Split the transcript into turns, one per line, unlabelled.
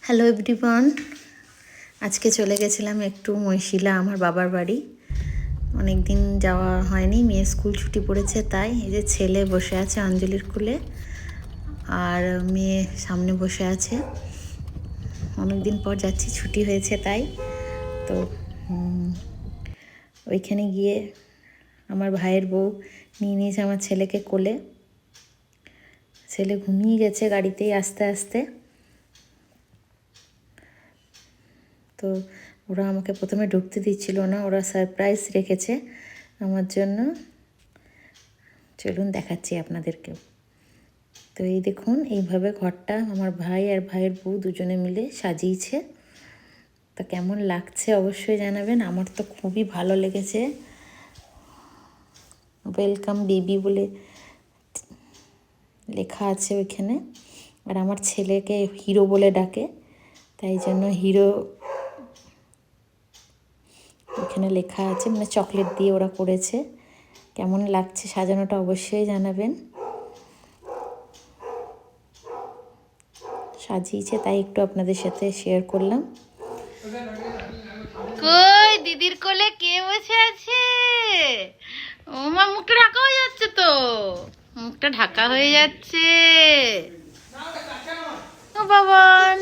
Hello everyone, আজকে চলে গেছিলাম একটু মহিশিলা আমার বাবার বাড়ি। অনেক দিন যাওয়া হয়নি, মেয়ে স্কুল ছুটি পড়েছে তাই। এই যে ছেলে বসে আছে অঞ্জলির কোলে আর মেয়ে সামনে বসে আছে। অনেক দিন পর যাচ্ছি, ছুটি হয়েছে তাই। তো ওইখানে গিয়ে আমার ভাইয়ের বউ নিয়ে নিয়েছে আমার ছেলেকে কোলে। ছেলে ঘুমিয়ে গেছে গাড়িতেই আস্তে আস্তে। তো ওরা আমাকে প্রথমে ঢুকতে দিচ্ছিল না, ওরা সারপ্রাইজ রেখেছে আমার জন্য। চলুন দেখাচ্ছি আপনাদেরকেও। তো এই দেখুন, এইভাবে ঘরটা আমার ভাই আর ভাইয়ের বউ দুজনে মিলে সাজিয়েছে। তা কেমন লাগছে অবশ্যই জানাবেন। আমার তো খুবই ভালো লেগেছে। ওয়েলকাম বেবি বলে লেখা আছে ওইখানে। আর আমার ছেলেকে হিরো বলে ডাকে, তাই জন্য হিরো এখানে লেখা আছে, মানে চকলেট দিয়ে ওরা করেছে। কেমন লাগছে সাজানোটা অবশ্যই জানাবেন। সাজিয়েছে তাই একটু আপনাদের সাথে শেয়ার করলাম।
কই দিদির কোলে কে বসে আছে? ও মা, মুখটা ঢাকা হয়ে যাচ্ছে তো, মুখটা ঢাকা হয়ে যাচ্ছে। ও বাবান।